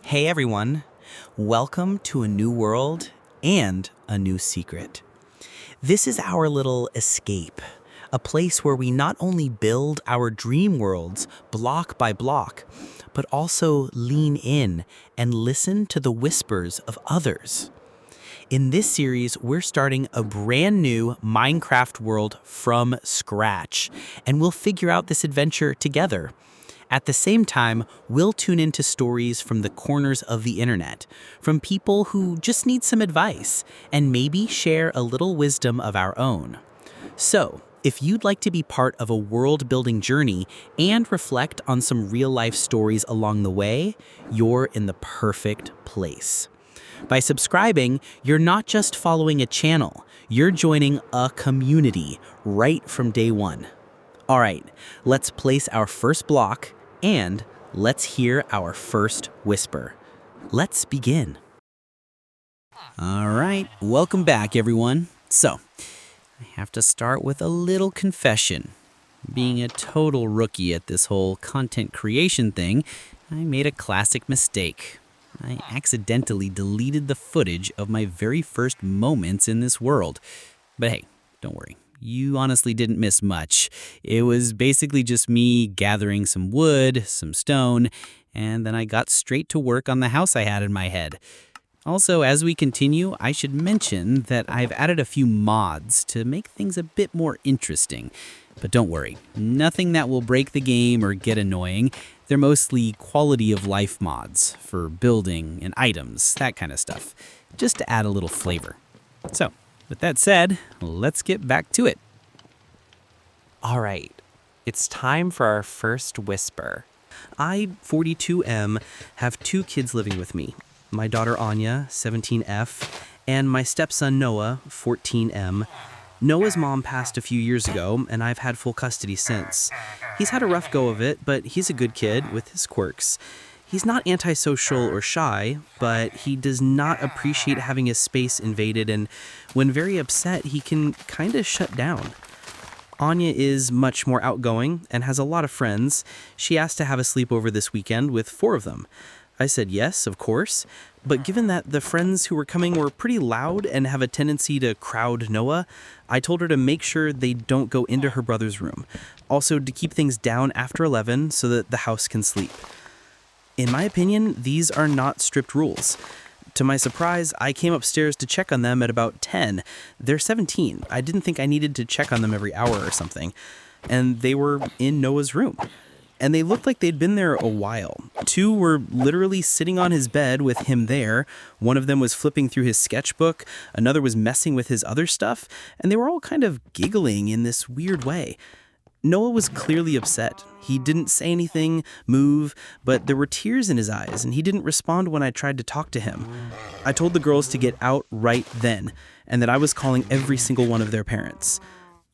Hey everyone, welcome to a new world and a new secret. This is our little escape, a place where we not only build our dream worlds block by block, but also lean in and listen to the whispers of others. In this series, we're starting a brand new Minecraft world from scratch, and we'll figure out this adventure together. At the same time, we'll tune into stories from the corners of the internet, from people who just need some advice, and maybe share a little wisdom of our own. So, if you'd like to be part of a world-building journey and reflect on some real-life stories along the way, you're in the perfect place. By subscribing, you're not just following a channel, you're joining a community right from day one. All right, let's place our first block and let's hear our first whisper. Let's begin. All right, welcome back, everyone. So, I have to start with a little confession. Being a total rookie at this whole content creation thing, I made a classic mistake. I accidentally deleted the footage of my very first moments in this world. But hey, don't worry. You honestly didn't miss much. It was basically just me gathering some wood, some stone, and then I got straight to work on the house I had in my head. Also, as we continue, I should mention that I've added a few mods to make things a bit more interesting. But don't worry, nothing that will break the game or get annoying. They're mostly quality of life mods for building and items, that kind of stuff, just to add a little flavor. So, with that said, let's get back to it. All right, it's time for our first whisper. I, 42M, have two kids living with me. My daughter Anya, 17F, and my stepson Noah, 14M. Noah's mom passed a few years ago, and I've had full custody since. He's had a rough go of it, but he's a good kid with his quirks. He's not antisocial or shy, but he does not appreciate having his space invaded, and when very upset, he can kind of shut down. Anya is much more outgoing and has a lot of friends. She asked to have a sleepover this weekend with 4 of them. I said yes, of course, but given that the friends who were coming were pretty loud and have a tendency to crowd Noah, I told her to make sure they don't go into her brother's room. Also, to keep things down after 11 so that the house can sleep. In my opinion, these are not strict rules. To my surprise, I came upstairs to check on them at about 10. They're 17. I didn't think I needed to check on them every hour or something. And they were in Noah's room. And they looked like they'd been there a while. 2 were literally sitting on his bed with him there. One of them was flipping through his sketchbook. Another was messing with his other stuff. And they were all kind of giggling in this weird way. Noah was clearly upset. He didn't say anything, move, but there were tears in his eyes, and he didn't respond when I tried to talk to him. I told the girls to get out right then, and that I was calling every single one of their parents.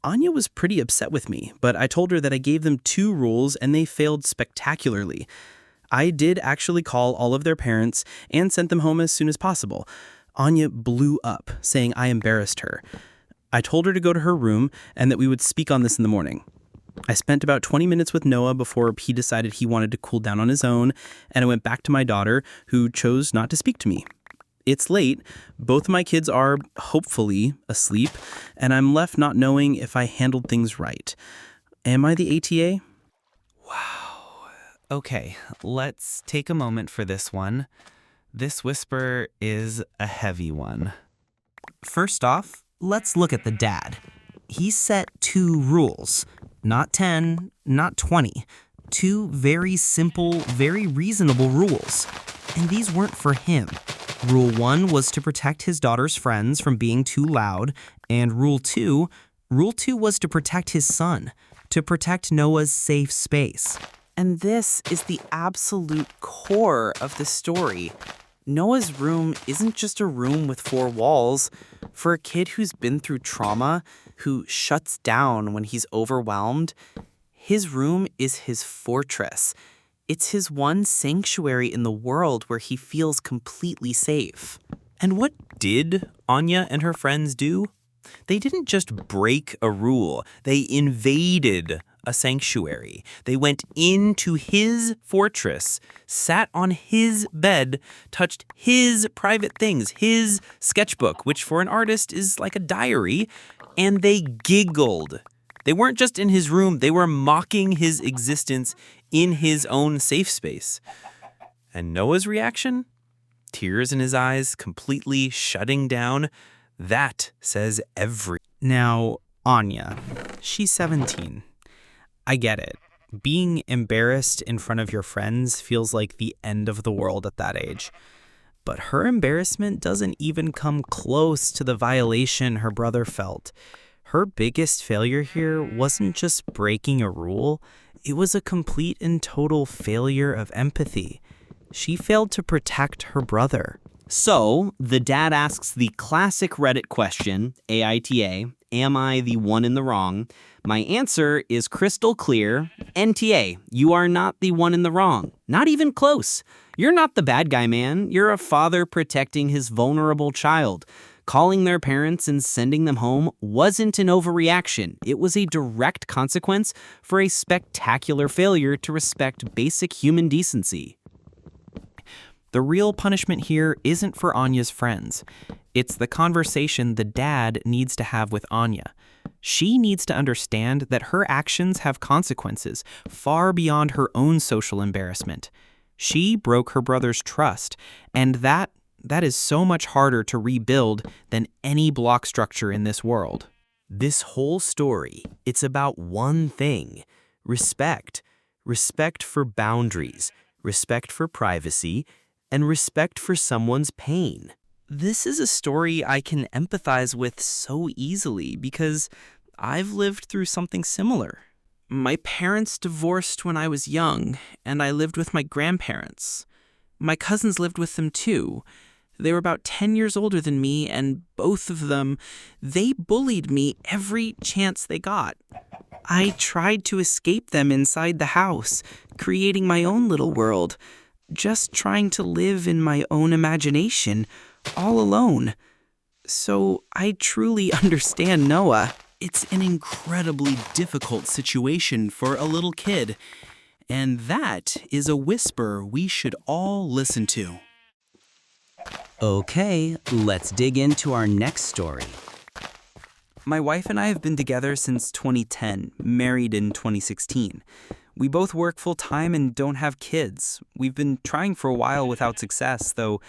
Anya was pretty upset with me, but I told her that I gave them 2 rules and they failed spectacularly. I did actually call all of their parents and sent them home as soon as possible. Anya blew up, saying I embarrassed her. I told her to go to her room and that we would speak on this in the morning. I spent about 20 minutes with Noah before he decided he wanted to cool down on his own, and I went back to my daughter, who chose not to speak to me. It's late, both of my kids are, hopefully, asleep, and I'm left not knowing if I handled things right. Am I the ATA? Wow. Okay, let's take a moment for this one. This whisper is a heavy one. First off, let's look at the dad. He set 2 rules. Not 10, not 20. 2 very simple, very reasonable rules. And these weren't for him. Rule 1 was to protect his daughter's friends from being too loud, and Rule 2 was to protect his son, to protect Noah's safe space. And this is the absolute core of the story. Noah's room isn't just a room with 4 walls. For a kid who's been through trauma, who shuts down when he's overwhelmed, his room is his fortress. It's his one sanctuary in the world where he feels completely safe. And what did Anya and her friends do? They didn't just break a rule, they invaded a sanctuary. They went into his fortress, sat on his bed, touched his private things, his sketchbook, which for an artist is like a diary, and they giggled. They weren't just in his room, they were mocking his existence in his own safe space. And Noah's reaction? Tears in his eyes, completely shutting down. That says everything. Now, Anya, she's 17. I get it. Being embarrassed in front of your friends feels like the end of the world at that age. But her embarrassment doesn't even come close to the violation her brother felt. Her biggest failure here wasn't just breaking a rule, it was a complete and total failure of empathy. She failed to protect her brother. So, the dad asks the classic Reddit question, AITA, am I the one in the wrong? My answer is crystal clear, NTA, you are not the one in the wrong. Not even close. You're not the bad guy, man. You're a father protecting his vulnerable child. Calling their parents and sending them home wasn't an overreaction. It was a direct consequence for a spectacular failure to respect basic human decency. The real punishment here isn't for Anya's friends. It's the conversation the dad needs to have with Anya. She needs to understand that her actions have consequences far beyond her own social embarrassment. She broke her brother's trust, and that is so much harder to rebuild than any block structure in this world. This whole story, it's about one thing: respect. Respect for boundaries, respect for privacy, and respect for someone's pain. This is a story I can empathize with so easily because I've lived through something similar. My parents divorced when I was young, and I lived with my grandparents. My cousins lived with them too. They were about 10 years older than me, and both of them, they bullied me every chance they got. I tried to escape them inside the house, creating my own little world, just trying to live in my own imagination, all alone. So I truly understand Noah. It's an incredibly difficult situation for a little kid. And that is a whisper we should all listen to. Okay, let's dig into our next story. My wife and I have been together since 2010, married in 2016. We both work full-time and don't have kids. We've been trying for a while without success, though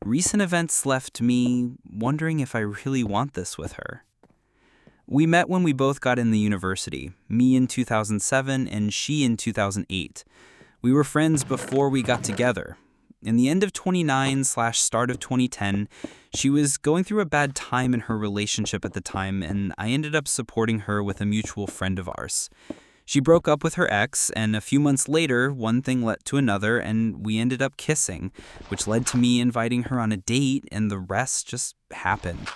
recent events left me wondering if I really want this with her. We met when we both got in the university, me in 2007 and she in 2008. We were friends before we got together. In the end of 2009/start of 2010, she was going through a bad time in her relationship at the time, and I ended up supporting her with a mutual friend of ours. She broke up with her ex, and a few months later, one thing led to another, and we ended up kissing, which led to me inviting her on a date, and the rest just happened.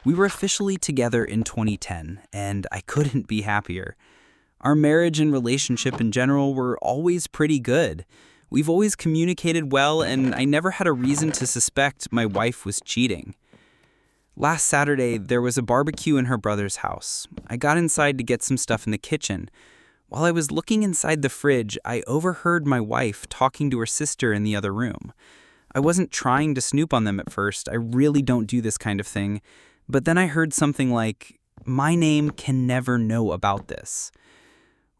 We were officially together in 2010, and I couldn't be happier. Our marriage and relationship in general were always pretty good. We've always communicated well, and I never had a reason to suspect my wife was cheating. Last Saturday, there was a barbecue in her brother's house. I got inside to get some stuff in the kitchen. While I was looking inside the fridge, I overheard my wife talking to her sister in the other room. I wasn't trying to snoop on them at first. I really don't do this kind of thing. But then I heard something like, "My name can never know about this."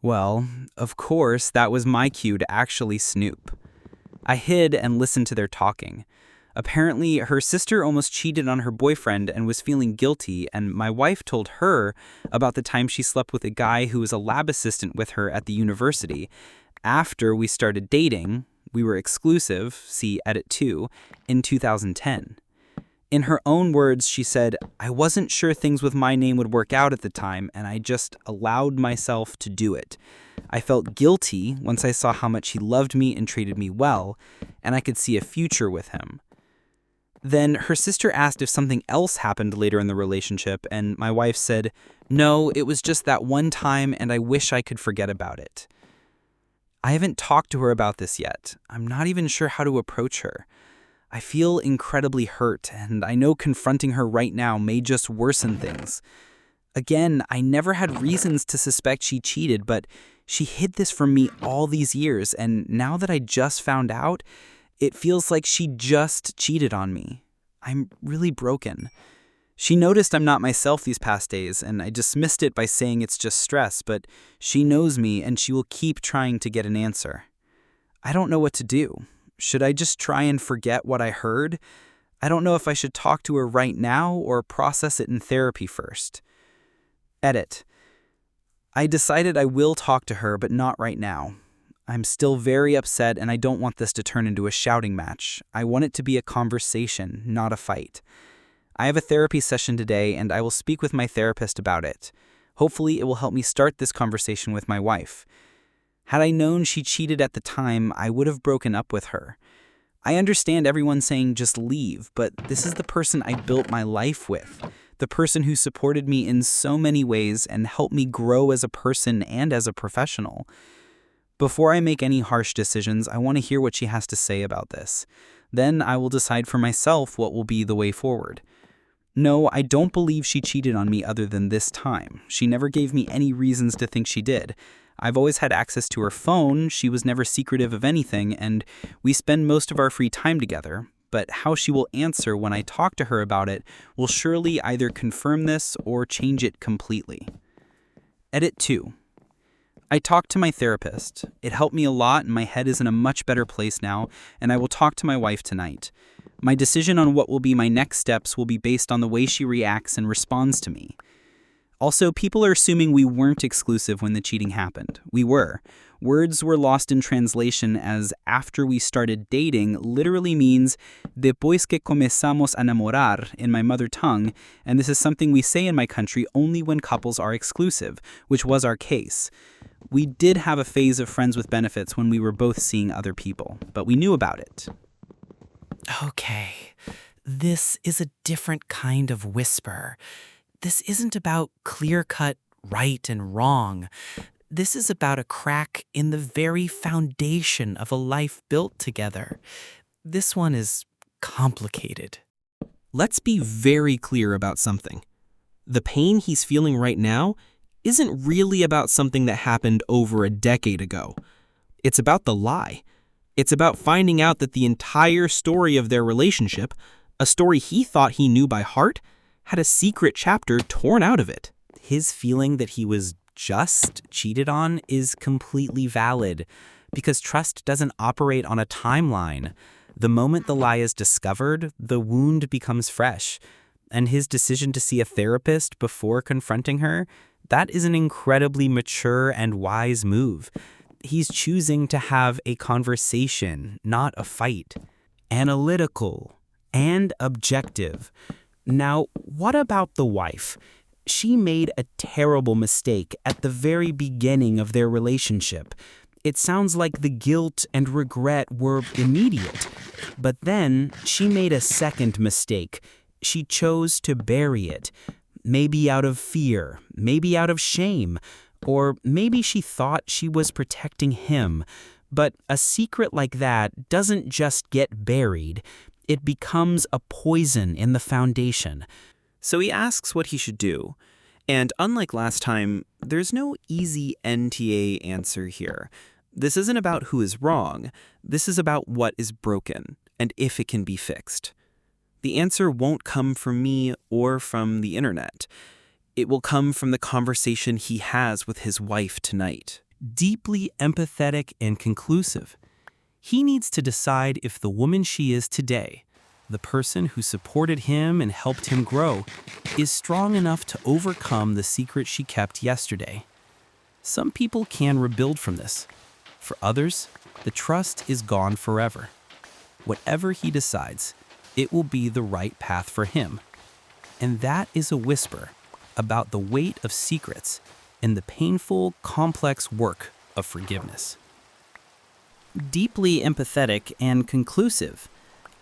Well, of course, that was my cue to actually snoop. I hid and listened to their talking. Apparently, her sister almost cheated on her boyfriend and was feeling guilty, and my wife told her about the time she slept with a guy who was a lab assistant with her at the university. After we started dating, we were exclusive, see Edit 2, in 2010. In her own words, she said, "I wasn't sure things with my name would work out at the time, and I just allowed myself to do it. I felt guilty once I saw how much he loved me and treated me well, and I could see a future with him." Then her sister asked if something else happened later in the relationship, and my wife said, "No, it was just that one time, and I wish I could forget about it." I haven't talked to her about this yet. I'm not even sure how to approach her. I feel incredibly hurt, and I know confronting her right now may just worsen things. Again, I never had reasons to suspect she cheated, but She hid this from me all these years, and now that I just found out, it feels like she just cheated on me. I'm really broken. She noticed I'm not myself these past days, and I dismissed it by saying it's just stress, but she knows me and she will keep trying to get an answer. I don't know what to do. Should I just try and forget what I heard? I don't know if I should talk to her right now or process it in therapy first. Edit. I decided I will talk to her, but not right now. I'm still very upset and I don't want this to turn into a shouting match. I want it to be a conversation, not a fight. I have a therapy session today and I will speak with my therapist about it. Hopefully it will help me start this conversation with my wife. Had I known she cheated at the time, I would have broken up with her. I understand everyone saying just leave, but this is the person I built my life with. The person who supported me in so many ways and helped me grow as a person and as a professional. Before I make any harsh decisions, I want to hear what she has to say about this. Then I will decide for myself what will be the way forward. No, I don't believe she cheated on me other than this time. She never gave me any reasons to think she did. I've always had access to her phone, she was never secretive of anything, and we spend most of our free time together. But how she will answer when I talk to her about it will surely either confirm this or change it completely. Edit 2. I talked to my therapist. It helped me a lot and my head is in a much better place now, and I will talk to my wife tonight. My decision on what will be my next steps will be based on the way she reacts and responds to me. Also, people are assuming we weren't exclusive when the cheating happened. We were. Words were lost in translation as after we started dating literally means después que comenzamos a enamorar in my mother tongue, and this is something we say in my country only when couples are exclusive, which was our case. We did have a phase of friends with benefits when we were both seeing other people, but we knew about it. Okay, this is a different kind of whisper. This isn't about clear-cut right and wrong. This is about a crack in the very foundation of a life built together. This one is complicated. Let's be very clear about something. The pain he's feeling right now isn't really about something that happened over a decade ago. It's about the lie. It's about finding out that the entire story of their relationship, a story he thought he knew by heart, had a secret chapter torn out of it. His feeling that he was just cheated on is completely valid because trust doesn't operate on a timeline. The moment the lie is discovered, the wound becomes fresh. And his decision to see a therapist before confronting her, that is an incredibly mature and wise move. He's choosing to have a conversation, not a fight. Analytical and objective. Now, what about the wife? She made a terrible mistake at the very beginning of their relationship. It sounds like the guilt and regret were immediate. But then she made a second mistake. She chose to bury it. Maybe out of fear, maybe out of shame, or maybe she thought she was protecting him. But a secret like that doesn't just get buried. It becomes a poison in the foundation. So he asks what he should do. And unlike last time, there's no easy NTA answer here. This isn't about who is wrong. This is about what is broken and if it can be fixed. The answer won't come from me or from the internet. It will come from the conversation he has with his wife tonight. Deeply empathetic and conclusive. He needs to decide if the woman she is today, the person who supported him and helped him grow, is strong enough to overcome the secret she kept yesterday. Some people can rebuild from this. For others, the trust is gone forever. Whatever he decides, it will be the right path for him. And that is a whisper about the weight of secrets and the painful, complex work of forgiveness. Deeply empathetic and conclusive.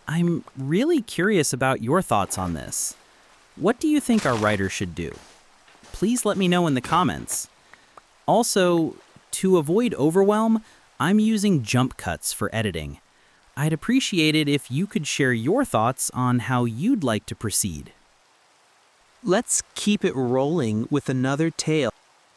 I'm really curious about your thoughts on this. What do you think our writer should do? Please let me know in the comments. Also, to avoid overwhelm, I'm using jump cuts for editing. I'd appreciate it if you could share your thoughts on how you'd like to proceed. Let's keep it rolling with another tale.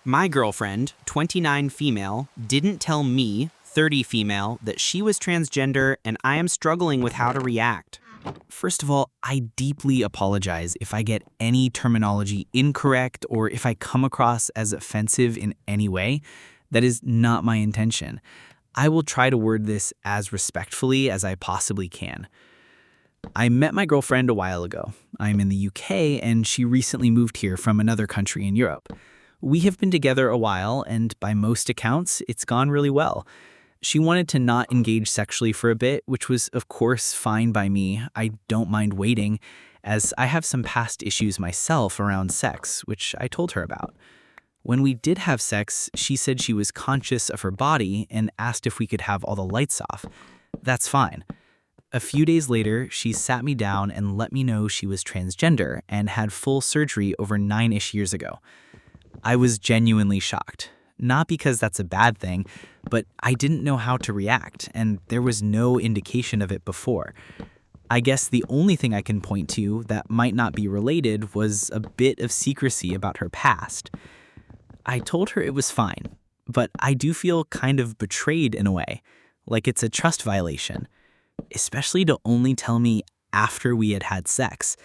My girlfriend, 29 female, didn't tell me, 30 female, that she was transgender and I am struggling with how to react. First of all, I deeply apologize if I get any terminology incorrect or if I come across as offensive in any way. That is not my intention. I will try to word this as respectfully as I possibly can. I met my girlfriend a while ago. I'm in the UK and she recently moved here from another country in Europe. We have been together a while and by most accounts, it's gone really well. She wanted to not engage sexually for a bit, which was of course fine by me. I don't mind waiting, as I have some past issues myself around sex, which I told her about. When we did have sex, she said she was conscious of her body and asked if we could have all the lights off. That's fine. A few days later, she sat me down and let me know she was transgender and had full surgery over 9-ish years ago. I was genuinely shocked. Not because that's a bad thing, but I didn't know how to react, and there was no indication of it before. I guess the only thing I can point to that might not be related was a bit of secrecy about her past. I told her it was fine, but I do feel kind of betrayed in a way, like it's a trust violation, especially to only tell me after we had had sex.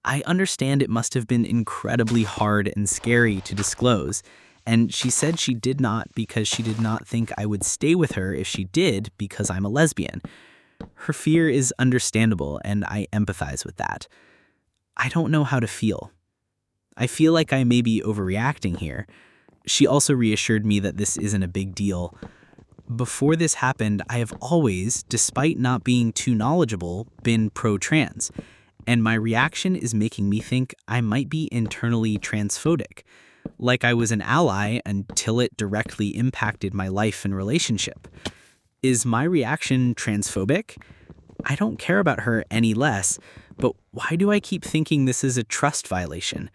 I understand it must have been incredibly hard and scary to disclose, and she said she did not because she did not think I would stay with her if she did because I'm a lesbian. Her fear is understandable, and I empathize with that. I don't know how to feel. I feel like I may be overreacting here. She also reassured me that this isn't a big deal. Before this happened, I have always, despite not being too knowledgeable, been pro-trans, and my reaction is making me think I might be internally transphobic. Like I was an ally until it directly impacted my life and relationship. Is my reaction transphobic? I don't care about her any less, but why do I keep thinking this is a trust violation?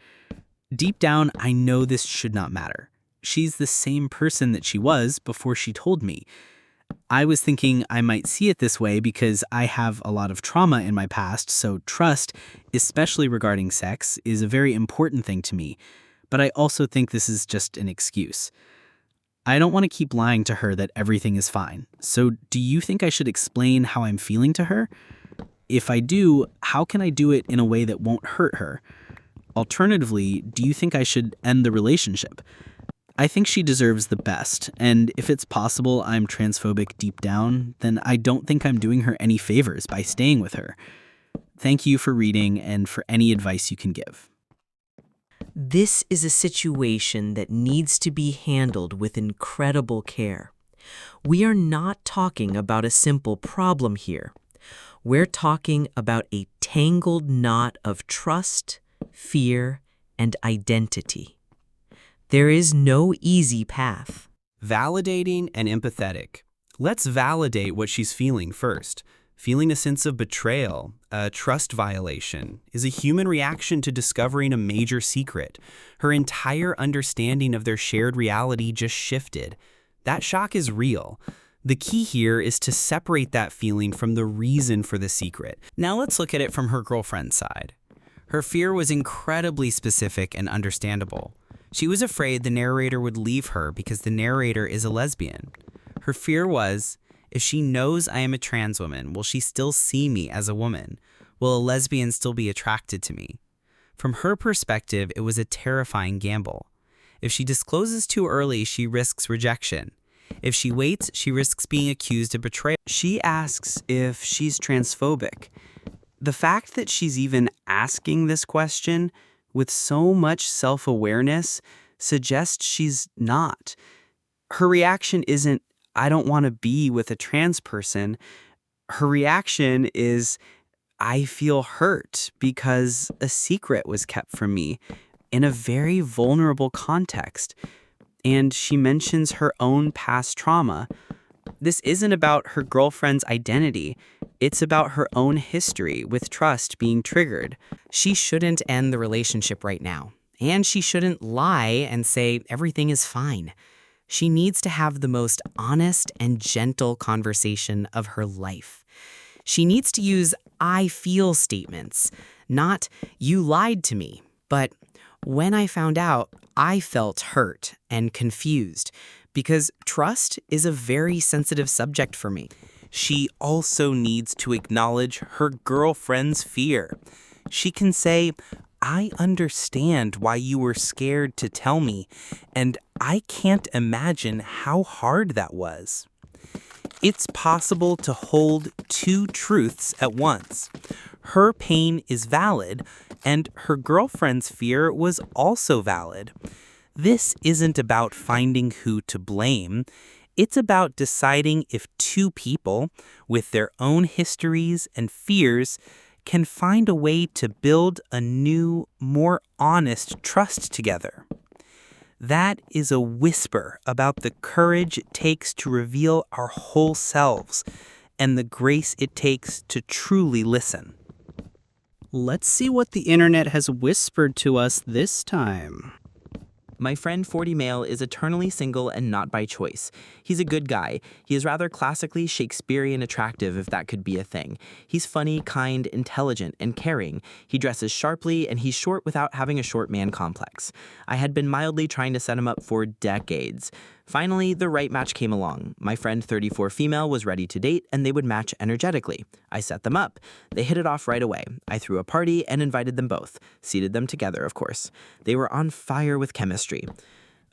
Deep down, I know this should not matter. She's the same person that she was before she told me. I was thinking I might see it this way because I have a lot of trauma in my past, so trust, especially regarding sex, is a very important thing to me. But I also think this is just an excuse. I don't want to keep lying to her that everything is fine. So do you think I should explain how I'm feeling to her? If I do, how can I do it in a way that won't hurt her? Alternatively, do you think I should end the relationship? I think she deserves the best, and if it's possible I'm transphobic deep down, then I don't think I'm doing her any favors by staying with her. Thank you for reading and for any advice you can give. This is a situation that needs to be handled with incredible care. We are not talking about a simple problem here. We're talking about a tangled knot of trust, fear, and identity. There is no easy path. Validating and empathetic. Let's validate what she's feeling first. Feeling a sense of betrayal, a trust violation, is a human reaction to discovering a major secret. Her entire understanding of their shared reality just shifted. That shock is real. The key here is to separate that feeling from the reason for the secret. Now let's look at it from her girlfriend's side. Her fear was incredibly specific and understandable. She was afraid the narrator would leave her because the narrator is a lesbian. Her fear was, if she knows I am a trans woman, will she still see me as a woman? Will a lesbian still be attracted to me? From her perspective, it was a terrifying gamble. If she discloses too early, she risks rejection. If she waits, she risks being accused of betrayal. She asks if she's transphobic. The fact that she's even asking this question with so much self-awareness suggests she's not. Her reaction isn't, I don't want to be with a trans person. Her reaction is, I feel hurt because a secret was kept from me in a very vulnerable context. And she mentions her own past trauma. This isn't about her girlfriend's identity. It's about her own history with trust being triggered. She shouldn't end the relationship right now. And she shouldn't lie and say everything is fine. She needs to have the most honest and gentle conversation of her life. She needs to use I feel statements, not you lied to me, but when I found out, I felt hurt and confused because trust is a very sensitive subject for me. She also needs to acknowledge her girlfriend's fear. She can say, I understand why you were scared to tell me, and I can't imagine how hard that was. It's possible to hold two truths at once. Her pain is valid, and her girlfriend's fear was also valid. This isn't about finding who to blame. It's about deciding if two people, with their own histories and fears, can find a way to build a new, more honest trust together. That is a whisper about the courage it takes to reveal our whole selves and the grace it takes to truly listen. Let's see what the internet has whispered to us this time. My friend 40 Male is eternally single and not by choice. He's a good guy. He is rather classically Shakespearean attractive, if that could be a thing. He's funny, kind, intelligent, and caring. He dresses sharply, and he's short without having a short man complex. I had been mildly trying to set him up for decades. Finally, the right match came along. My friend 34 Female was ready to date, and they would match energetically. I set them up. They hit it off right away. I threw a party and invited them both. Seated them together, of course. They were on fire with chemistry.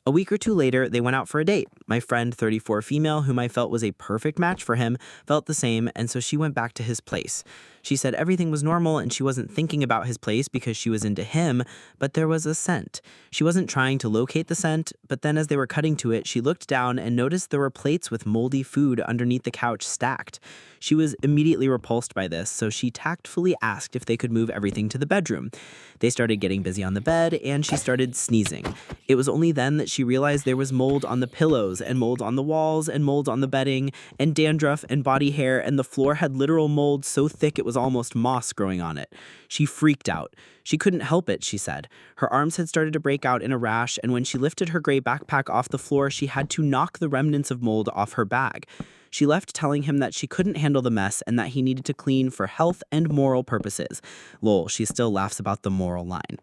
A week or two later, they went out for a date. My friend 34 Female, whom I felt was a perfect match for him, felt the same, and so she went back to his place. She said everything was normal and she wasn't thinking about his place because she was into him, but there was a scent. She wasn't trying to locate the scent, but then as they were cutting to it, she looked down and noticed there were plates with moldy food underneath the couch stacked. She was immediately repulsed by this, so she tactfully asked if they could move everything to the bedroom. They started getting busy on the bed, and she started sneezing. It was only then that she realized there was mold on the pillows, and mold on the walls, and mold on the bedding, and dandruff and body hair, and the floor had literal mold so thick it was almost moss growing on it. She freaked out. She couldn't help it, she said. Her arms had started to break out in a rash, and when she lifted her gray backpack off the floor, she had to knock the remnants of mold off her bag. She left telling him that she couldn't handle the mess and that he needed to clean for health and moral purposes. Lol, she still laughs about the moral line.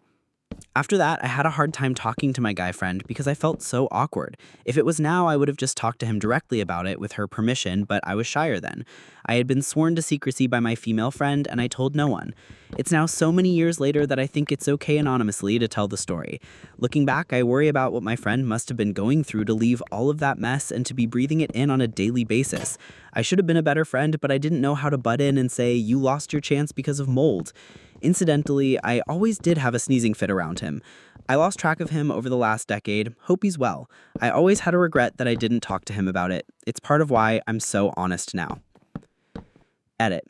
After that, I had a hard time talking to my guy friend because I felt so awkward. If it was now, I would have just talked to him directly about it with her permission, but I was shyer then. I had been sworn to secrecy by my female friend, and I told no one. It's now so many years later that I think it's okay anonymously to tell the story. Looking back, I worry about what my friend must have been going through to leave all of that mess and to be breathing it in on a daily basis. I should have been a better friend, but I didn't know how to butt in and say, you lost your chance because of mold. Incidentally, I always did have a sneezing fit around him. I lost track of him over the last decade. Hope he's well. I always had a regret that I didn't talk to him about it. It's part of why I'm so honest now. Edit.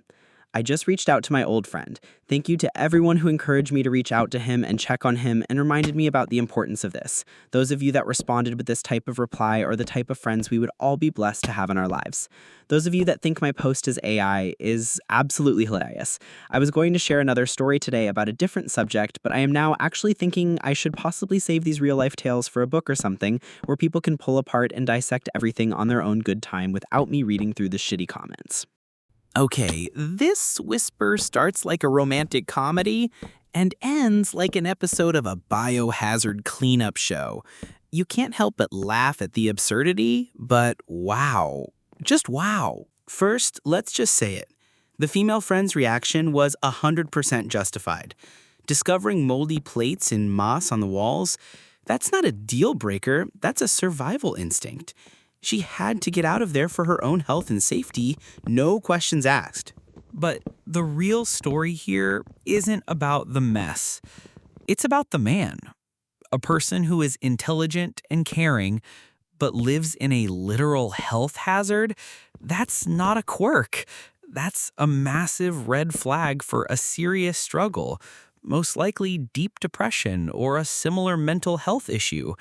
I just reached out to my old friend. Thank you to everyone who encouraged me to reach out to him and check on him and reminded me about the importance of this. Those of you that responded with this type of reply are the type of friends we would all be blessed to have in our lives. Those of you that think my post is AI is absolutely hilarious. I was going to share another story today about a different subject, but I am now actually thinking I should possibly save these real-life tales for a book or something where people can pull apart and dissect everything on their own good time without me reading through the shitty comments. Okay, this whisper starts like a romantic comedy and ends like an episode of a biohazard cleanup show. You can't help but laugh at the absurdity, but wow. Just wow. First, let's just say it. The female friend's reaction was 100% justified. Discovering moldy plates and moss on the walls, that's not a deal breaker, that's a survival instinct. She had to get out of there for her own health and safety, no questions asked. But the real story here isn't about the mess. It's about the man. A person who is intelligent and caring, but lives in a literal health hazard. That's not a quirk. That's a massive red flag for a serious struggle, most likely deep depression or a similar mental health issue.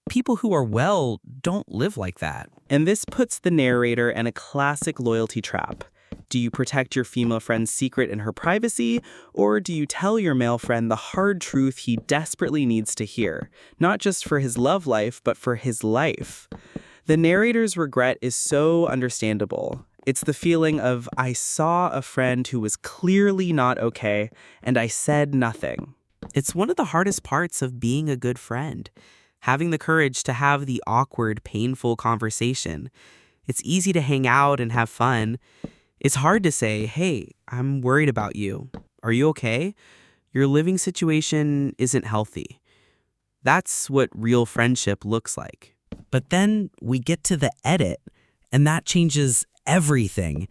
People who are well don't live like that. And this puts the narrator in a classic loyalty trap. Do you protect your female friend's secret in her privacy, or do you tell your male friend the hard truth he desperately needs to hear, not just for his love life, but for his life? The narrator's regret is so understandable. It's the feeling of, I saw a friend who was clearly not okay, and I said nothing. It's one of the hardest parts of being a good friend. having the courage to have the awkward, painful conversation. It's easy to hang out and have fun. It's hard to say, hey, I'm worried about you. Are you okay? Your living situation isn't healthy. That's what real friendship looks like. But then we get to the edit, and that changes everything.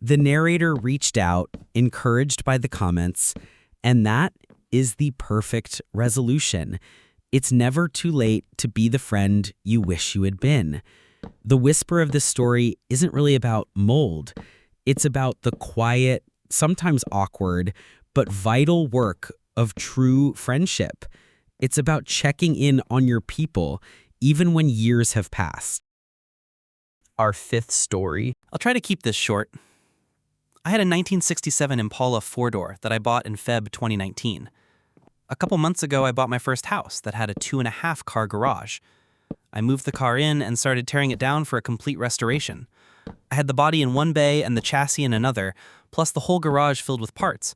The narrator reached out, encouraged by the comments, and that is the perfect resolution. It's never too late to be the friend you wish you had been. The whisper of this story isn't really about mold. It's about the quiet, sometimes awkward, but vital work of true friendship. It's about checking in on your people, even when years have passed. Our fifth story. I'll try to keep this short. I had a 1967 Impala four-door that I bought in Feb 2019. A couple months ago, I bought my first house that had a 2.5-car garage. I moved the car in and started tearing it down for a complete restoration. I had the body in one bay and the chassis in another, plus the whole garage filled with parts.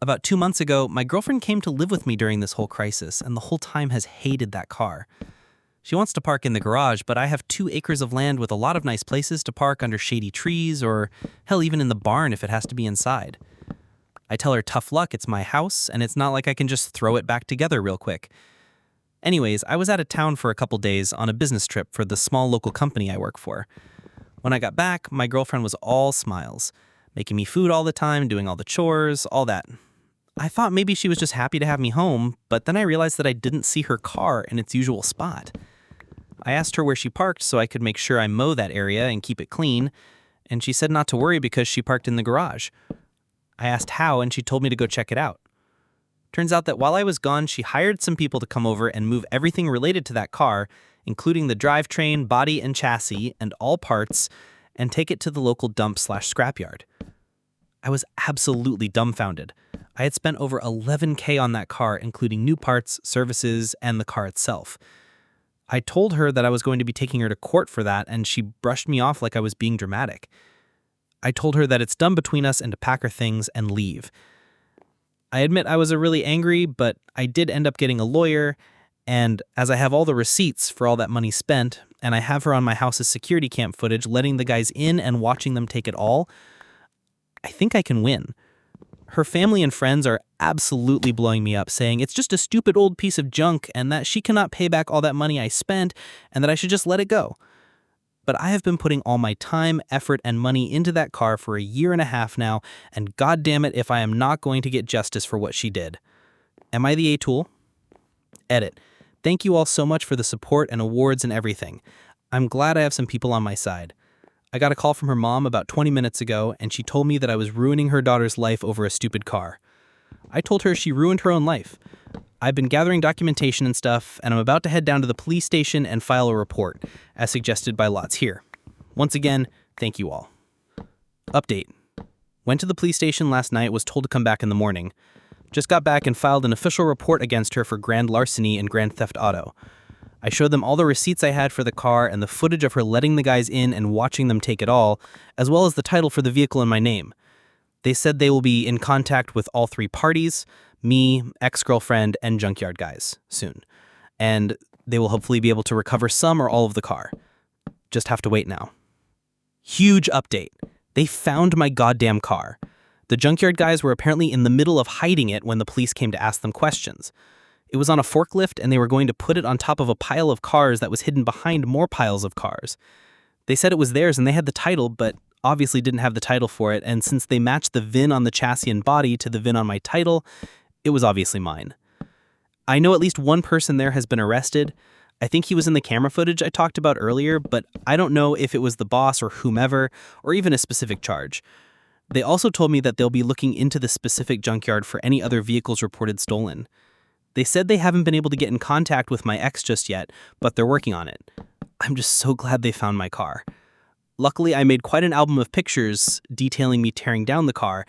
About 2 months ago, my girlfriend came to live with me during this whole crisis, and the whole time has hated that car. She wants to park in the garage, but I have 2 acres of land with a lot of nice places to park under shady trees, or hell, even in the barn if it has to be inside. I tell her tough luck, it's my house, and it's not like I can just throw it back together real quick. Anyways, I was out of town for a couple days on a business trip for the small local company I work for. When I got back, my girlfriend was all smiles, making me food all the time, doing all the chores, all that. I thought maybe she was just happy to have me home, but then I realized that I didn't see her car in its usual spot. I asked her where she parked so I could make sure I mow that area and keep it clean, and she said not to worry because she parked in the garage. I asked how, and she told me to go check it out. Turns out that while I was gone, she hired some people to come over and move everything related to that car, including the drivetrain, body, and chassis, and all parts, and take it to the local dump/scrapyard. I was absolutely dumbfounded. I had spent over $11,000 on that car, including new parts, services, and the car itself. I told her that I was going to be taking her to court for that, and she brushed me off like I was being dramatic. I told her that it's done between us and to pack her things and leave. I admit I was really angry, but I did end up getting a lawyer, and as I have all the receipts for all that money spent, and I have her on my house's security cam footage letting the guys in and watching them take it all, I think I can win. Her family and friends are absolutely blowing me up, saying it's just a stupid old piece of junk and that she cannot pay back all that money I spent and that I should just let it go. But I have been putting all my time, effort, and money into that car for 1.5 years now, and goddamn it if I am not going to get justice for what she did. Am I the A-tool? Edit. Thank you all so much for the support and awards and everything. I'm glad I have some people on my side. I got a call from her mom about 20 minutes ago, and she told me that I was ruining her daughter's life over a stupid car. I told her she ruined her own life. I've been gathering documentation and stuff, and I'm about to head down to the police station and file a report, as suggested by Lots here. Once again, thank you all. Update. Went to the police station last night, was told to come back in the morning. Just got back and filed an official report against her for grand larceny and grand theft auto. I showed them all the receipts I had for the car and the footage of her letting the guys in and watching them take it all, as well as the title for the vehicle in my name. They said they will be in contact with all 3 parties, me, ex-girlfriend, and junkyard guys, soon. And they will hopefully be able to recover some or all of the car. Just have to wait now. Huge update. They found my goddamn car. The junkyard guys were apparently in the middle of hiding it when the police came to ask them questions. It was on a forklift, and they were going to put it on top of a pile of cars that was hidden behind more piles of cars. They said it was theirs and they had the title, but obviously didn't have the title for it, and since they matched the VIN on the chassis and body to the VIN on my title, it was obviously mine. I know at least one person there has been arrested. I think he was in the camera footage I talked about earlier, but I don't know if it was the boss or whomever, or even a specific charge. They also told me that they'll be looking into the specific junkyard for any other vehicles reported stolen. They said they haven't been able to get in contact with my ex just yet, but they're working on it. I'm just so glad they found my car. Luckily, I made quite an album of pictures detailing me tearing down the car,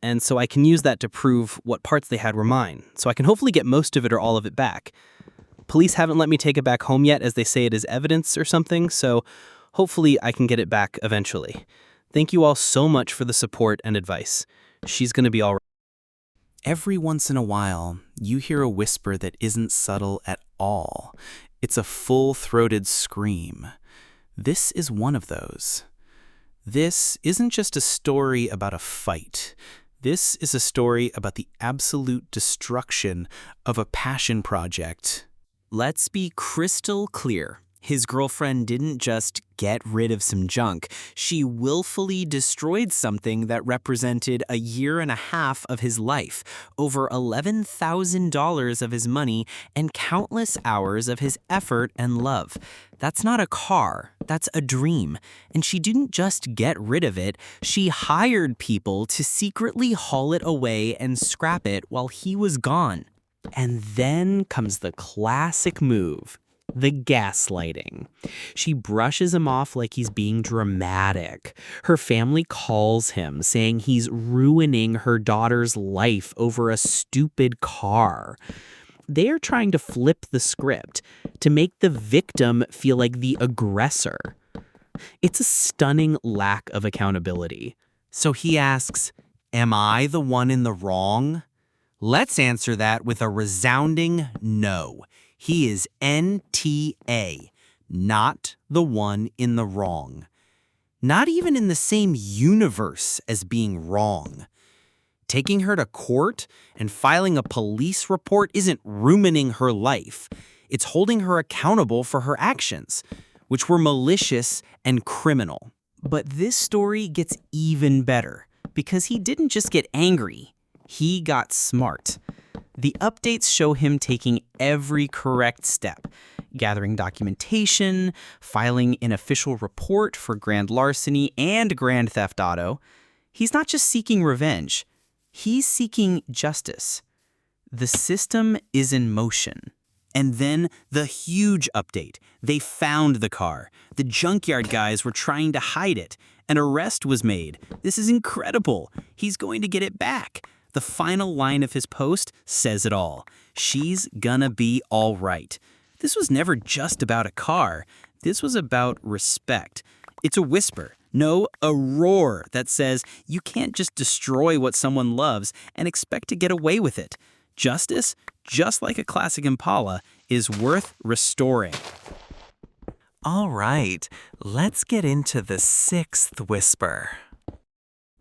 and so I can use that to prove what parts they had were mine, so I can hopefully get most of it or all of it back. Police haven't let me take it back home yet, as they say it is evidence or something, so hopefully I can get it back eventually. Thank you all so much for the support and advice. She's gonna be all right. Every once in a while, you hear a whisper that isn't subtle at all. It's a full-throated scream. This is one of those. This isn't just a story about a fight. This is a story about the absolute destruction of a passion project. Let's be crystal clear. His girlfriend didn't just get rid of some junk. She willfully destroyed something that represented a year and a half of his life, over $11,000 of his money, and countless hours of his effort and love. That's not a car, that's a dream. And she didn't just get rid of it, she hired people to secretly haul it away and scrap it while he was gone. And then comes the classic move. The gaslighting. She brushes him off like he's being dramatic. Her family calls him, saying he's ruining her daughter's life over a stupid car. They're trying to flip the script to make the victim feel like the aggressor. It's a stunning lack of accountability. So he asks, am I the one in the wrong? Let's answer that with a resounding no. He is NTA, not the one in the wrong. Not even in the same universe as being wrong. Taking her to court and filing a police report isn't ruining her life. It's holding her accountable for her actions, which were malicious and criminal. But this story gets even better because he didn't just get angry, he got smart. The updates show him taking every correct step, gathering documentation, filing an official report for grand larceny and grand theft auto. He's not just seeking revenge, he's seeking justice. The system is in motion. And then the huge update. They found the car. The junkyard guys were trying to hide it. An arrest was made. This is incredible. He's going to get it back. The final line of his post says it all. She's gonna be all right. This was never just about a car. This was about respect. It's a whisper, no, a roar that says you can't just destroy what someone loves and expect to get away with it. Justice, just like a classic Impala, is worth restoring. All right, let's get into the sixth whisper.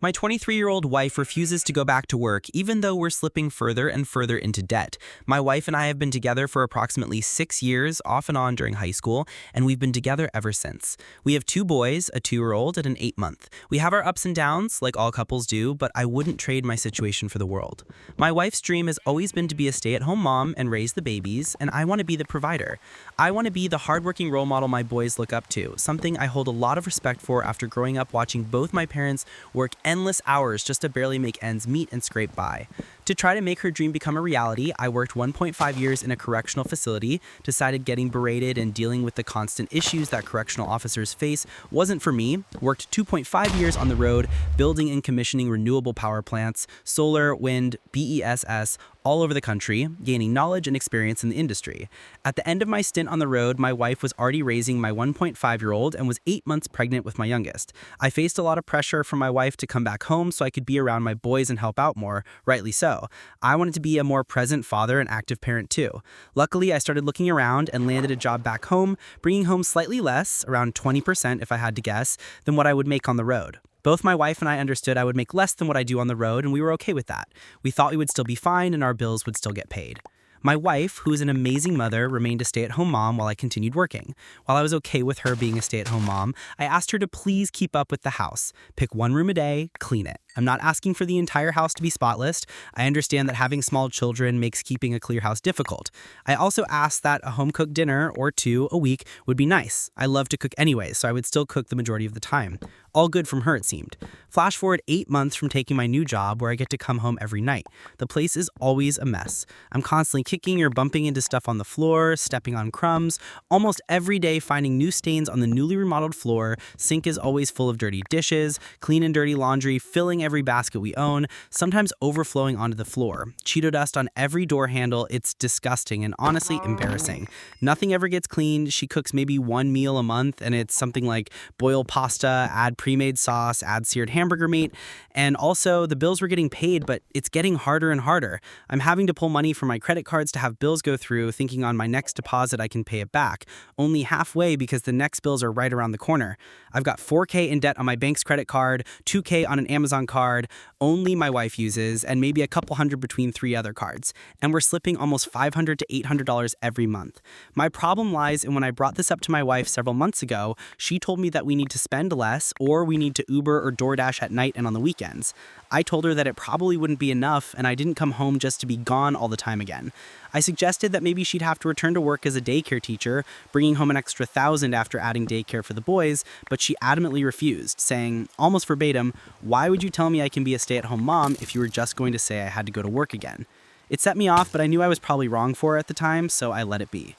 My 23-year-old wife refuses to go back to work even though we're slipping further and further into debt. My wife and I have been together for approximately 6 years, off and on during high school, and we've been together ever since. We have 2 boys, a 2-year-old and an 8-month. We have our ups and downs, like all couples do, but I wouldn't trade my situation for the world. My wife's dream has always been to be a stay-at-home mom and raise the babies, and I want to be the provider. I want to be the hardworking role model my boys look up to, something I hold a lot of respect for after growing up watching both my parents work endless hours just to barely make ends meet and scrape by. To try to make her dream become a reality, I worked 1.5 years in a correctional facility, decided getting berated and dealing with the constant issues that correctional officers face wasn't for me, worked 2.5 years on the road, building and commissioning renewable power plants, solar, wind, BESS, all over the country, gaining knowledge and experience in the industry. At the end of my stint on the road, my wife was already raising my 1.5-year-old and was 8 months pregnant with my youngest. I faced a lot of pressure from my wife to come back home so I could be around my boys and help out more, rightly so. I wanted to be a more present father and active parent too. Luckily, I started looking around and landed a job back home, bringing home slightly less, around 20% if I had to guess, than what I would make on the road. Both my wife and I understood I would make less than what I do on the road, and we were okay with that. We thought we would still be fine and our bills would still get paid. My wife, who is an amazing mother, remained a stay-at-home mom while I continued working. While I was okay with her being a stay-at-home mom, I asked her to please keep up with the house. Pick one room a day, clean it. I'm not asking for the entire house to be spotless. I understand that having small children makes keeping a clear house difficult. I also asked that a home-cooked dinner or 2 a week would be nice. I love to cook anyway, so I would still cook the majority of the time. All good from her, it seemed. Flash forward 8 months from taking my new job where I get to come home every night. The place is always a mess. I'm constantly kicking or bumping into stuff on the floor, stepping on crumbs, almost every day finding new stains on the newly remodeled floor. Sink is always full of dirty dishes, clean and dirty laundry filling filling every basket we own, sometimes overflowing onto the floor. Cheeto dust on every door handle. It's disgusting and honestly embarrassing. Nothing ever gets cleaned. She cooks maybe one meal a month, and it's something like boil pasta, add pre-made sauce, add seared hamburger meat. And also, the bills were getting paid, but it's getting harder and harder. I'm having to pull money from my credit cards to have bills go through, thinking on my next deposit I can pay it back. Only halfway because the next bills are right around the corner. I've got $4K in debt on my bank's credit card, $2K on an Amazon card, only my wife uses, and maybe a couple hundred between 3 other cards. And we're slipping almost $500 to $800 every month. My problem lies in when I brought this up to my wife several months ago, she told me that we need to spend less or we need to Uber or DoorDash at night and on the weekends. I told her that it probably wouldn't be enough and I didn't come home just to be gone all the time again. I suggested that maybe she'd have to return to work as a daycare teacher, bringing home an extra $1,000 after adding daycare for the boys, but she adamantly refused, saying, almost verbatim, "Why would you tell me I can be a stay-at-home mom if you were just going to say I had to go to work again?" It set me off, but I knew I was probably wrong for her at the time, so I let it be.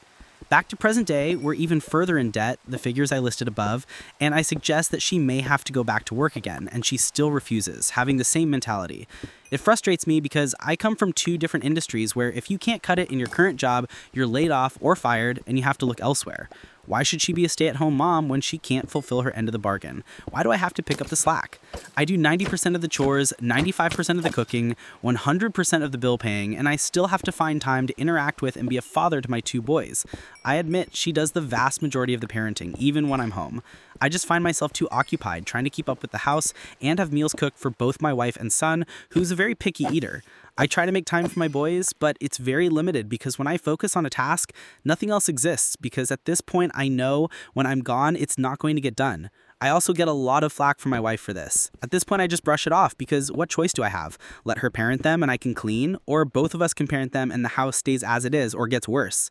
Back to present day, we're even further in debt, the figures I listed above, and I suggest that she may have to go back to work again, and she still refuses, having the same mentality. It frustrates me because I come from 2 different industries where if you can't cut it in your current job, you're laid off or fired, and you have to look elsewhere. Why should she be a stay-at-home mom when she can't fulfill her end of the bargain? Why do I have to pick up the slack? I do 90% of the chores, 95% of the cooking, 100% of the bill paying, and I still have to find time to interact with and be a father to my 2 boys. I admit she does the vast majority of the parenting, even when I'm home. I just find myself too occupied trying to keep up with the house and have meals cooked for both my wife and son, who's a very picky eater. I try to make time for my boys, but it's very limited because when I focus on a task, nothing else exists because at this point I know when I'm gone, it's not going to get done. I also get a lot of flack from my wife for this. At this point, I just brush it off because what choice do I have? Let her parent them and I can clean, or both of us can parent them and the house stays as it is or gets worse.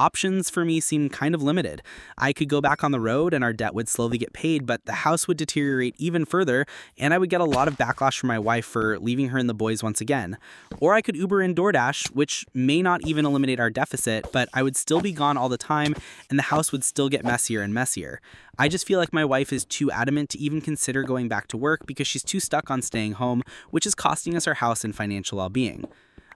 Options for me seem kind of limited. I could go back on the road and our debt would slowly get paid, but the house would deteriorate even further, and I would get a lot of backlash from my wife for leaving her and the boys once again. Or I could Uber and DoorDash, which may not even eliminate our deficit, but I would still be gone all the time, and the house would still get messier and messier. I just feel like my wife is too adamant to even consider going back to work because she's too stuck on staying home, which is costing us our house and financial well-being.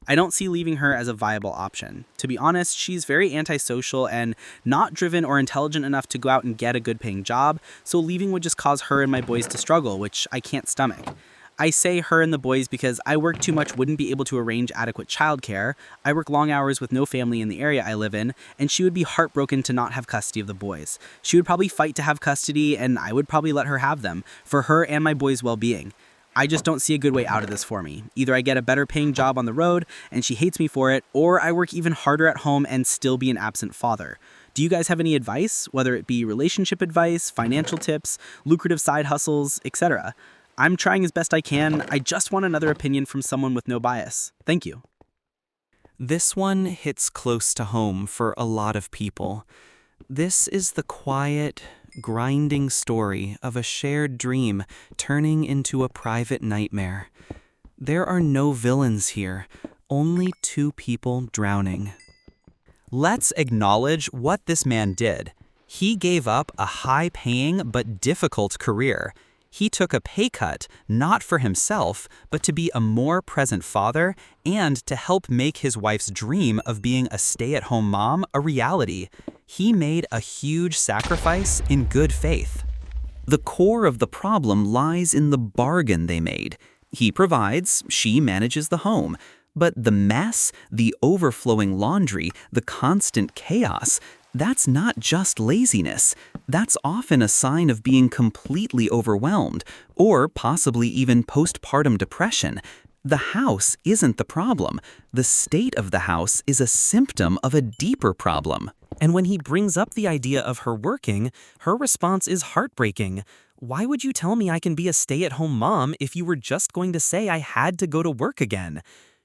I don't see leaving her as a viable option. To be honest, she's very antisocial and not driven or intelligent enough to go out and get a good paying job, so leaving would just cause her and my boys to struggle, which I can't stomach. I say her and the boys because I work too much, wouldn't be able to arrange adequate childcare. I work long hours with no family in the area I live in, and she would be heartbroken to not have custody of the boys. She would probably fight to have custody, and I would probably let her have them, for her and my boys' well-being. I just don't see a good way out of this for me. Either I get a better paying job on the road and she hates me for it, or I work even harder at home and still be an absent father. Do you guys have any advice, whether it be relationship advice, financial tips, lucrative side hustles, etc.? I'm trying as best I can. I just want another opinion from someone with no bias. Thank you. This one hits close to home for a lot of people. This is the quiet, grinding story of a shared dream turning into a private nightmare. There are no villains here, only 2 people drowning. Let's acknowledge what this man did. He gave up a high-paying but difficult career. He took a pay cut, not for himself, but to be a more present father and to help make his wife's dream of being a stay-at-home mom a reality. He made a huge sacrifice in good faith. The core of the problem lies in the bargain they made. He provides, she manages the home. But the mess, the overflowing laundry, the constant chaos, that's not just laziness. That's often a sign of being completely overwhelmed, or possibly even postpartum depression. The house isn't the problem. The state of the house is a symptom of a deeper problem. And when he brings up the idea of her working, her response is heartbreaking. Why would you tell me I can be a stay-at-home mom if you were just going to say I had to go to work again?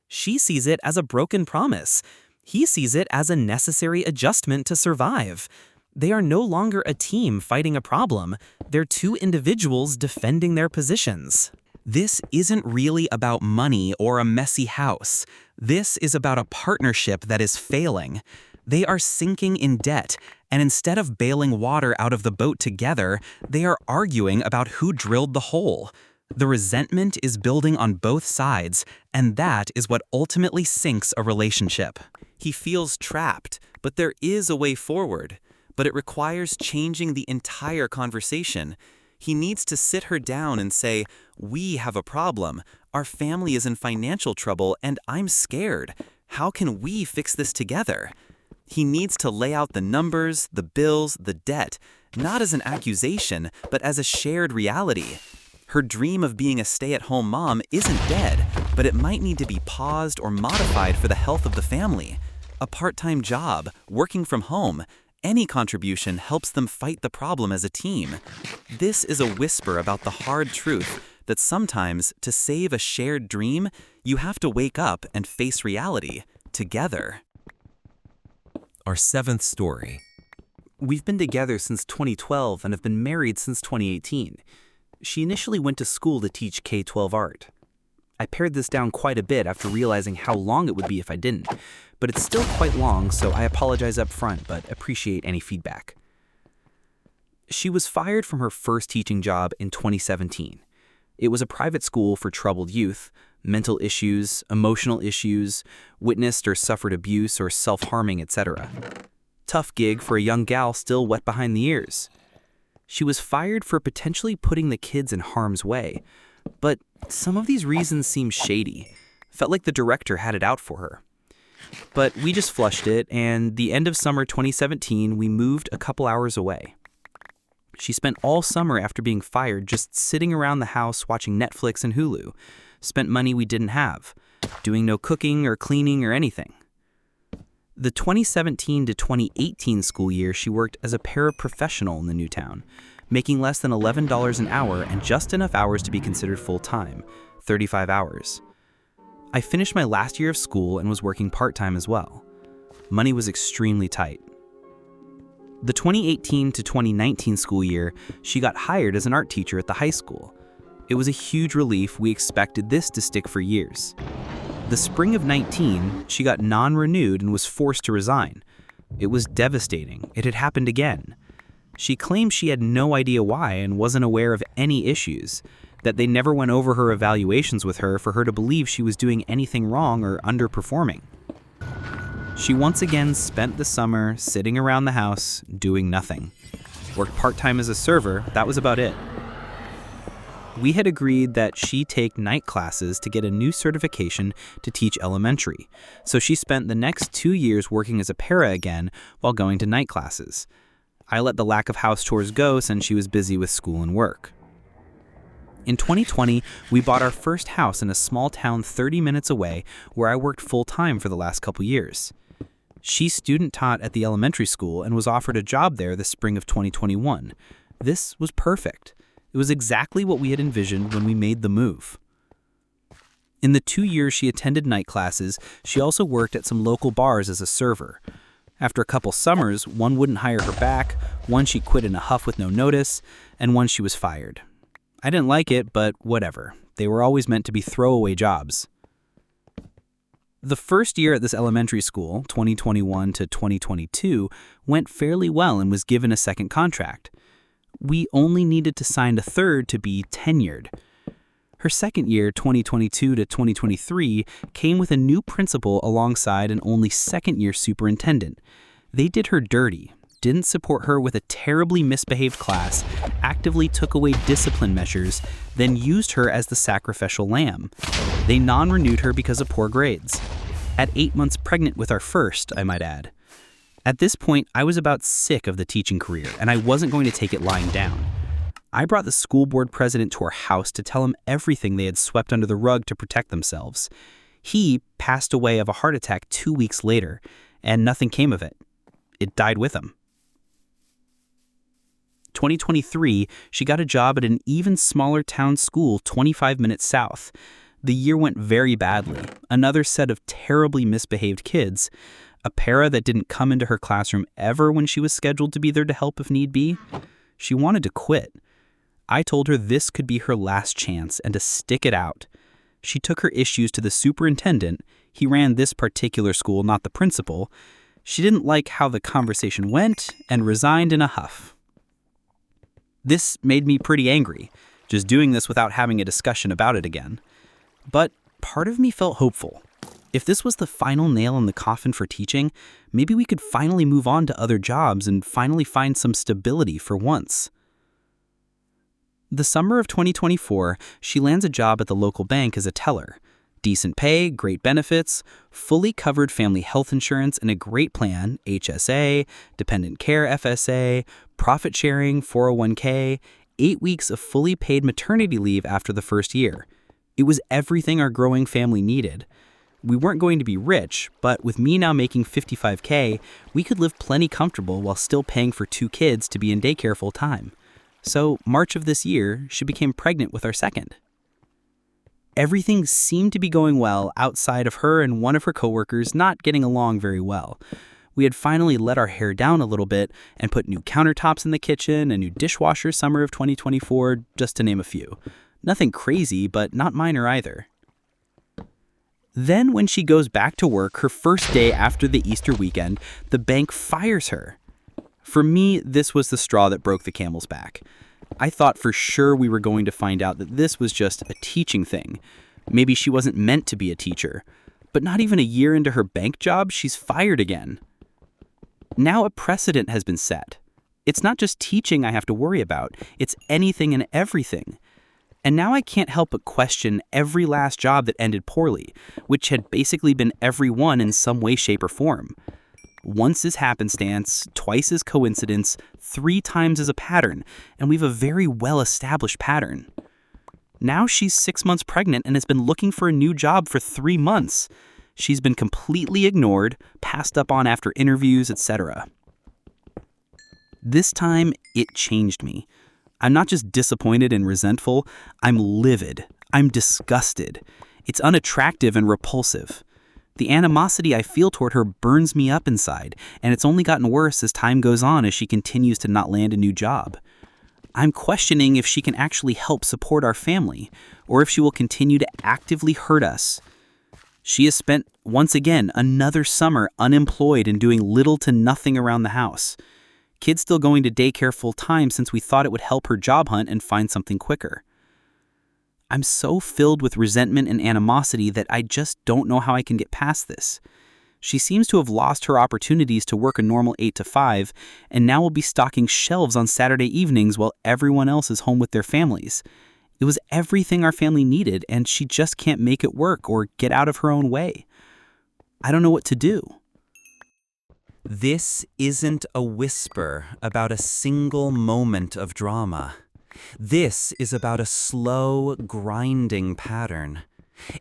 She sees it as a broken promise. He sees it as a necessary adjustment to survive. They are no longer a team fighting a problem. They're 2 individuals defending their positions. This isn't really about money or a messy house. This is about a partnership that is failing. They are sinking in debt, and instead of bailing water out of the boat together, they are arguing about who drilled the hole. The resentment is building on both sides, and that is what ultimately sinks a relationship. He feels trapped, but there is a way forward. But it requires changing the entire conversation. He needs to sit her down and say, "We have a problem. Our family is in financial trouble, and I'm scared. How can we fix this together?" He needs to lay out the numbers, the bills, the debt, not as an accusation, but as a shared reality. Her dream of being a stay-at-home mom isn't dead, but it might need to be paused or modified for the health of the family. A part-time job, working from home, any contribution helps them fight the problem as a team. This is a whisper about the hard truth that sometimes, to save a shared dream, you have to wake up and face reality together. Our seventh story. We've been together since 2012 and have been married since 2018. She initially went to school to teach K-12 art. I pared this down quite a bit after realizing how long it would be if I didn't, but it's still quite long, so I apologize up front, but appreciate any feedback. She was fired from her first teaching job in 2017. It was a private school for troubled youth, mental issues, emotional issues, witnessed or suffered abuse or self-harming, etc. Tough gig for a young gal still wet behind the ears. She was fired for potentially putting the kids in harm's way, but some of these reasons seemed shady. Felt like the director had it out for her. But we just flushed it, and the end of summer 2017, we moved a couple hours away. She spent all summer after being fired just sitting around the house watching Netflix and Hulu, spent money we didn't have, doing no cooking or cleaning or anything. The 2017 to 2018 school year, she worked as a paraprofessional in the new town, making less than $11 an hour and just enough hours to be considered full-time, 35 hours. I finished my last year of school and was working part-time as well. Money was extremely tight. The 2018 to 2019 school year, she got hired as an art teacher at the high school. It was a huge relief. We expected this to stick for years. The spring of 19, she got non-renewed and was forced to resign. It was devastating. It had happened again. She claimed she had no idea why and wasn't aware of any issues, that they never went over her evaluations with her for her to believe she was doing anything wrong or underperforming. She once again spent the summer sitting around the house doing nothing. Worked part-time as a server, that was about it. We had agreed that she take night classes to get a new certification to teach elementary, so she spent the next 2 years working as a para again while going to night classes. I let the lack of house chores go since she was busy with school and work. In 2020, we bought our first house in a small town 30 minutes away where I worked full-time for the last couple years. She student taught at the elementary school and was offered a job there the spring of 2021. This was perfect. It was exactly what we had envisioned when we made the move. In the 2 years she attended night classes, she also worked at some local bars as a server. After a couple summers, one wouldn't hire her back, one she quit in a huff with no notice, and one she was fired. I didn't like it, but whatever. They were always meant to be throwaway jobs. The first year at this elementary school, 2021 to 2022, went fairly well and was given a second contract. We only needed to sign a third to be tenured. Her second year, 2022 to 2023, came with a new principal alongside an only second-year superintendent. They did her dirty, didn't support her with a terribly misbehaved class, actively took away discipline measures, then used her as the sacrificial lamb. They non-renewed her because of poor grades. At 8 months pregnant with our first, I might add. At this point, I was about sick of the teaching career, and I wasn't going to take it lying down. I brought the school board president to our house to tell him everything they had swept under the rug to protect themselves. He passed away of a heart attack 2 weeks later, and nothing came of it. It died with him. 2023, she got a job at an even smaller town school 25 minutes south. The year went very badly. Another set of terribly misbehaved kids. A para that didn't come into her classroom ever when she was scheduled to be there to help if need be. She wanted to quit. I told her this could be her last chance and to stick it out. She took her issues to the superintendent. He ran this particular school, not the principal. She didn't like how the conversation went and resigned in a huff. This made me pretty angry. just doing this without having a discussion about it again. But part of me felt hopeful. If this was the final nail in the coffin for teaching, maybe we could finally move on to other jobs and finally find some stability for once. The summer of 2024, she lands a job at the local bank as a teller. Decent pay, great benefits, fully covered family health insurance, and a great plan, HSA, dependent care FSA, profit sharing, 401k, 8 weeks of fully paid maternity leave after the first year. It was everything our growing family needed. We weren't going to be rich, but with me now making $55K, we could live plenty comfortable while still paying for 2 kids to be in daycare full time. So, March of this year, she became pregnant with our second. Everything seemed to be going well outside of her and one of her coworkers not getting along very well. We had finally let our hair down a little bit and put new countertops in the kitchen, a new dishwasher summer of 2024, just to name a few. Nothing crazy, but not minor either. Then when she goes back to work her first day after the Easter weekend, the bank fires her. For me, this was the straw that broke the camel's back. I thought for sure we were going to find out that this was just a teaching thing. Maybe she wasn't meant to be a teacher. But not even a year into her bank job, she's fired again. Now a precedent has been set. It's not just teaching I have to worry about, it's anything and everything. And now I can't help but question every last job that ended poorly, which had basically been every one in some way, shape, or form. Once is happenstance, twice is coincidence, 3 times is a pattern, and we've a very well-established pattern. Now she's 6 months pregnant and has been looking for a new job for 3 months. She's been completely ignored, passed up on after interviews, etc. This time, it changed me. I'm not just disappointed and resentful, I'm livid. I'm disgusted. It's unattractive and repulsive. The animosity I feel toward her burns me up inside, and it's only gotten worse as time goes on as she continues to not land a new job. I'm questioning if she can actually help support our family, or if she will continue to actively hurt us. She has spent, once again, another summer unemployed and doing little to nothing around the house. Kids still going to daycare full time since we thought it would help her job hunt and find something quicker. I'm so filled with resentment and animosity that I just don't know how I can get past this. She seems to have lost her opportunities to work a normal 8 to 5, and now will be stocking shelves on Saturday evenings while everyone else is home with their families. It was everything our family needed, and she just can't make it work or get out of her own way. I don't know what to do. This isn't a whisper about a single moment of drama. This is about a slow, grinding pattern.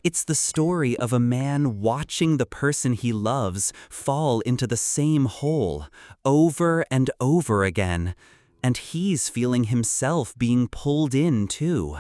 It's the story of a man watching the person he loves fall into the same hole over and over again, and he's feeling himself being pulled in too.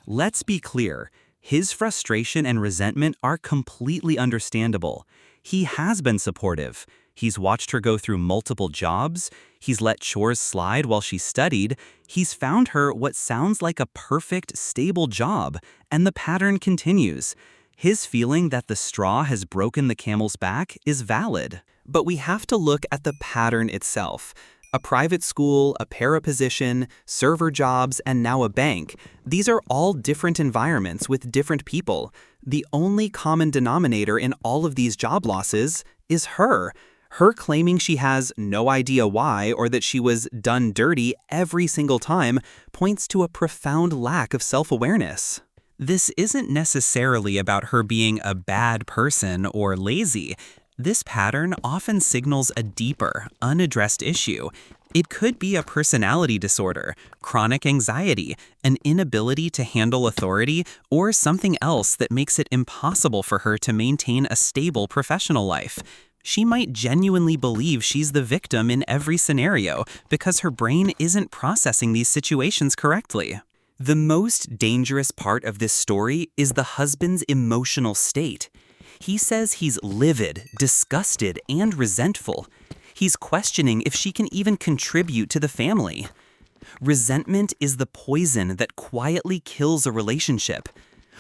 Let's be clear, his frustration and resentment are completely understandable. He has been supportive. He's watched her go through multiple jobs. He's let chores slide while she studied. He's found her what sounds like a perfect, stable job, and the pattern continues. His feeling that the straw has broken the camel's back is valid. But we have to look at the pattern itself. A private school, a paraposition, server jobs, and now a bank. These are all different environments with different people. The only common denominator in all of these job losses is her. Her claiming she has no idea why or that she was done dirty every single time points to a profound lack of self-awareness. This isn't necessarily about her being a bad person or lazy. This pattern often signals a deeper, unaddressed issue. It could be a personality disorder, chronic anxiety, an inability to handle authority, or something else that makes it impossible for her to maintain a stable professional life. She might genuinely believe she's the victim in every scenario because her brain isn't processing these situations correctly. The most dangerous part of this story is the husband's emotional state. He says he's livid, disgusted, and resentful. He's questioning if she can even contribute to the family. Resentment is the poison that quietly kills a relationship.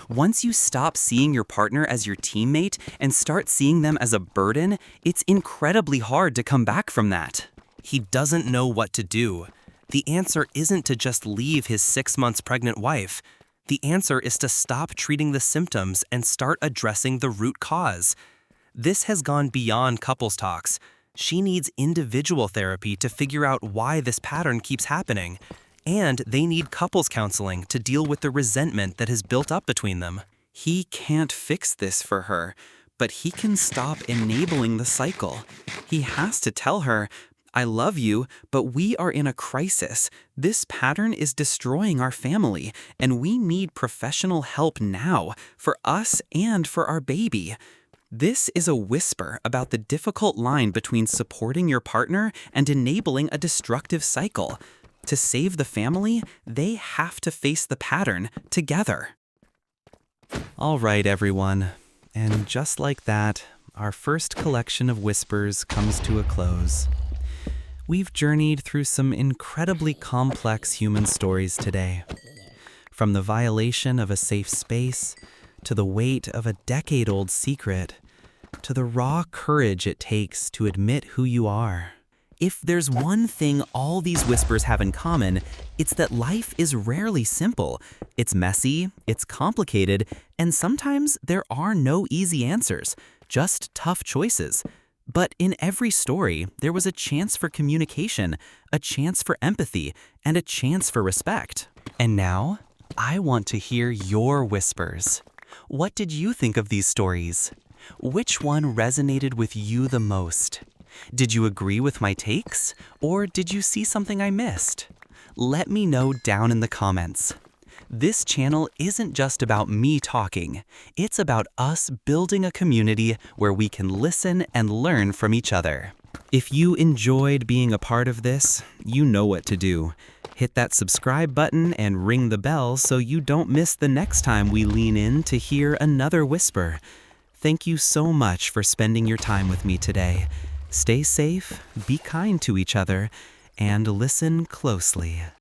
Once you stop seeing your partner as your teammate and start seeing them as a burden, it's incredibly hard to come back from that. He doesn't know what to do. The answer isn't to just leave his 6 months pregnant wife. The answer is to stop treating the symptoms and start addressing the root cause. This has gone beyond couples talks. She needs individual therapy to figure out why this pattern keeps happening. And they need couples counseling to deal with the resentment that has built up between them. He can't fix this for her, but he can stop enabling the cycle. He has to tell her, I love you, but we are in a crisis. This pattern is destroying our family, and we need professional help now, for us and for our baby. This is a whisper about the difficult line between supporting your partner and enabling a destructive cycle. To save the family, they have to face the pattern together. All right, everyone. And just like that, our first collection of whispers comes to a close. We've journeyed through some incredibly complex human stories today. From the violation of a safe space, to the weight of a decade-old secret, to the raw courage it takes to admit who you are. If there's one thing all these whispers have in common, it's that life is rarely simple. It's messy, it's complicated, and sometimes there are no easy answers, just tough choices. But in every story, there was a chance for communication, a chance for empathy, and a chance for respect. And now, I want to hear your whispers. What did you think of these stories? Which one resonated with you the most? Did you agree with my takes, or did you see something I missed? Let me know down in the comments. This channel isn't just about me talking. It's about us building a community where we can listen and learn from each other. If you enjoyed being a part of this, you know what to do. Hit that subscribe button and ring the bell so you don't miss the next time we lean in to hear another whisper. Thank you so much for spending your time with me today. Stay safe, be kind to each other, and listen closely.